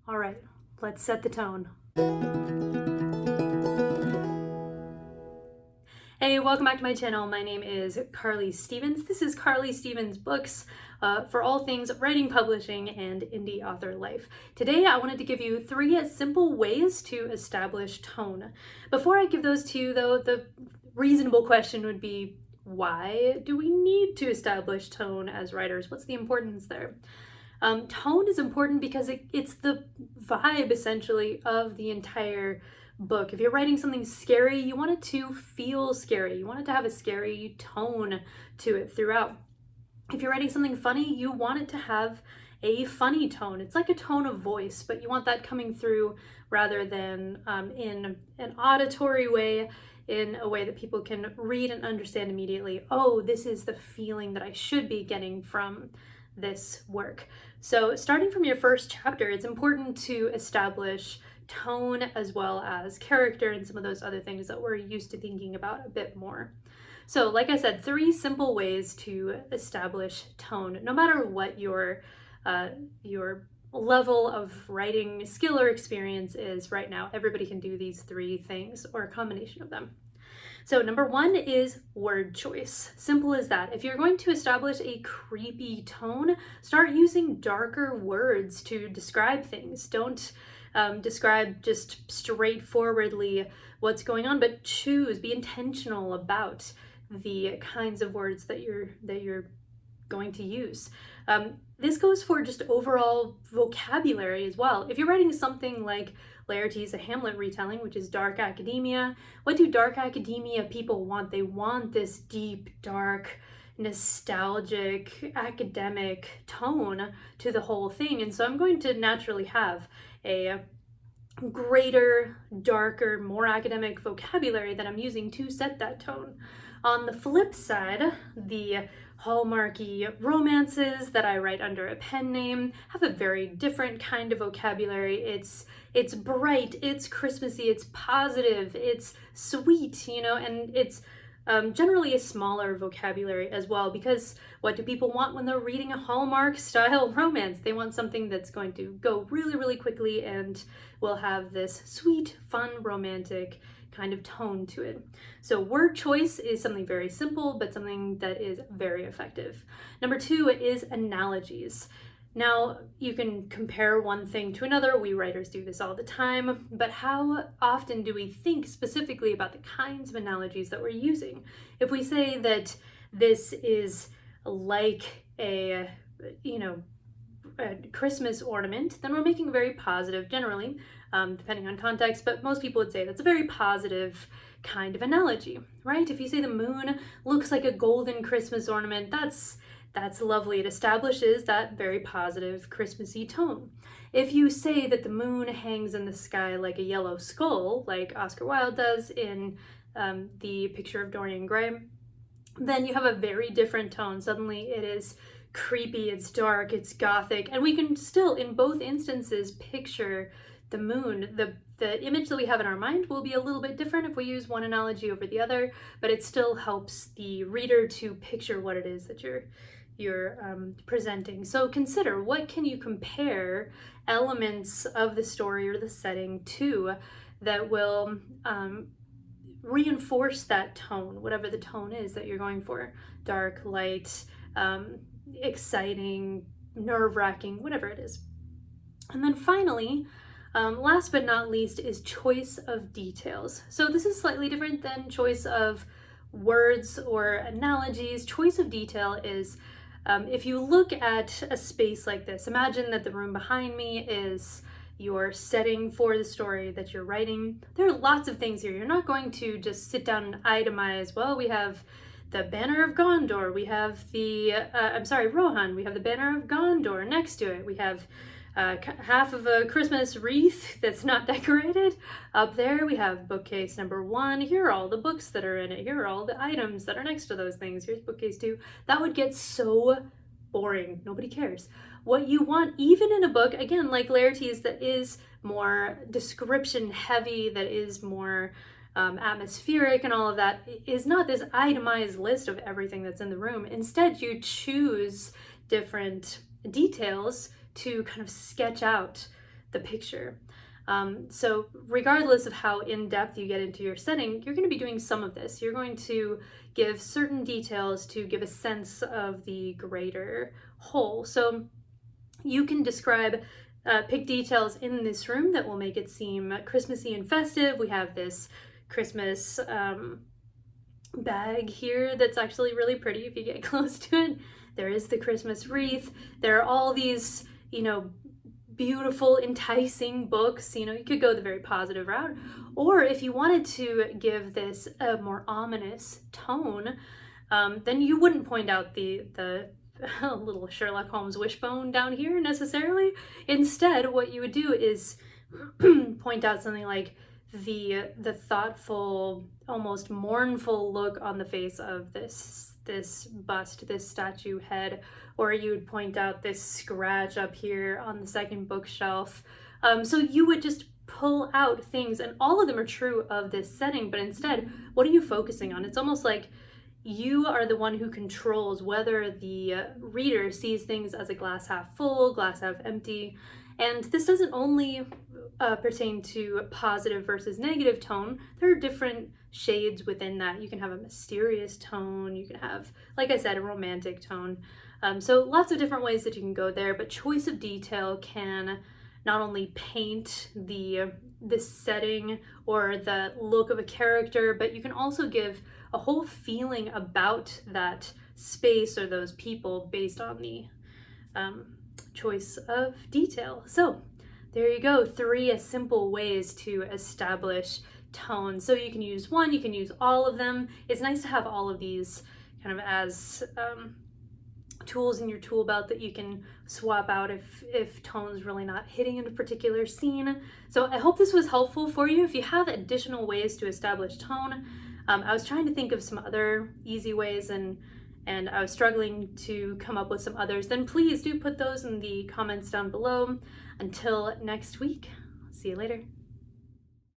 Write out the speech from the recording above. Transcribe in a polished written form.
All right, let's set the tone. Hey, welcome back to my channel. My name is Carly Stevens. This is Carly Stevens Books for all things writing, publishing, and indie author life. Today, I wanted to give you 3 simple ways to establish tone. Before I give those to you, though, the reasonable question would be, why do we need to establish tone as writers? What's the importance there? Tone is important because it's the vibe, essentially, of the entire book. If you're writing something scary, you want it to feel scary. You want it to have a scary tone to it throughout. If you're writing something funny, you want it to have a funny tone. It's like a tone of voice, but you want that coming through rather than in an auditory way, in a way that people can read and understand immediately. Oh, this is the feeling that I should be getting from this work. So starting from your first chapter, it's important to establish tone as well as character and some of those other things that we're used to thinking about a bit more. So like I said, 3 simple ways to establish tone. No matter what your level of writing skill or experience is right now, everybody can do these 3 things or a combination of them. So number 1 is word choice. Simple as that. If you're going to establish a creepy tone, start using darker words to describe things. Don't describe just straightforwardly what's going on, but be intentional about the kinds of words that you're going to use. This goes for just overall vocabulary as well. If you're writing something like Laertes, a Hamlet retelling, which is dark academia, what do dark academia people want? They want this deep, dark, nostalgic, academic tone to the whole thing. And so I'm going to naturally have a greater, darker, more academic vocabulary that I'm using to set that tone. On the flip side, the hallmarky romances that I write under a pen name have a very different kind of vocabulary. It's bright, it's Christmassy, it's positive, it's sweet, and it's generally a smaller vocabulary as well, because what do people want when they're reading a Hallmark style romance? They want something that's going to go really, really quickly and will have this sweet, fun, romantic kind of tone to it. So word choice is something very simple, but something that is very effective. Number 2 is analogies. Now, you can compare one thing to another. We writers do this all the time, but how often do we think specifically about the kinds of analogies that we're using? If we say that this is like a Christmas ornament, then we're making very positive, generally, depending on context, but most people would say that's a very positive kind of analogy, right? If you say the moon looks like a golden Christmas ornament, that's lovely. It establishes that very positive Christmassy tone. If you say that the moon hangs in the sky like a yellow skull, like Oscar Wilde does in The Picture of Dorian Gray, then you have a very different tone. Suddenly it is creepy, it's dark, it's gothic, and we can still, in both instances, picture the moon. The image that we have in our mind will be a little bit different if we use one analogy over the other, but it still helps the reader to picture what it is that you're presenting. So consider, what can you compare elements of the story or the setting to that will reinforce that tone, whatever the tone is that you're going for. Dark, light, exciting, nerve-wracking, whatever it is. And then finally, last but not least, is choice of details. So this is slightly different than choice of words or analogies. Choice of detail is, if you look at a space like this, imagine that the room behind me is your setting for the story that you're writing. There are lots of things here. You're not going to just sit down and itemize, well, we have the Banner of Gondor, we have the, Rohan, we have the Banner of Gondor next to it, we have half of a Christmas wreath that's not decorated. Up there we have bookcase number 1. Here are all the books that are in it. Here are all the items that are next to those things. Here's bookcase 2. That would get so boring. Nobody cares. What you want, even in a book, again, like Laertes, that is more description heavy, that is more atmospheric and all of that, is not this itemized list of everything that's in the room. Instead, you choose different details to kind of sketch out the picture. So regardless of how in-depth you get into your setting, you're going to be doing some of this. You're going to give certain details to give a sense of the greater whole. So you can pick details in this room that will make it seem Christmassy and festive. We have this Christmas bag here that's actually really pretty if you get close to it. There is the Christmas wreath. There are all these, beautiful, enticing books. You could go the very positive route. Or if you wanted to give this a more ominous tone, then you wouldn't point out the little Sherlock Holmes wishbone down here necessarily. Instead, what you would do is point out something like the thoughtful, almost mournful look on the face of this bust, this statue head, or you would point out this scratch up here on the second bookshelf. So you would just pull out things, and all of them are true of this setting, but instead, what are you focusing on? It's almost like you are the one who controls whether the reader sees things as a glass half full, glass half empty. And this doesn't only pertain to positive versus negative tone. There are different shades within that. You can have a mysterious tone. You can have, like I said, a romantic tone. So lots of different ways that you can go there, but choice of detail can not only paint the setting or the look of a character, but you can also give a whole feeling about that space or those people based on the choice of detail. So there you go, 3 simple ways to establish tone. So you can use one, you can use all of them. It's nice to have all of these kind of as tools in your tool belt that you can swap out if tone's really not hitting in a particular scene. So I hope this was helpful for you. If you have additional ways to establish tone, I was trying to think of some other easy ways and I was struggling to come up with some others, then please do put those in the comments down below. Until next week, see you later.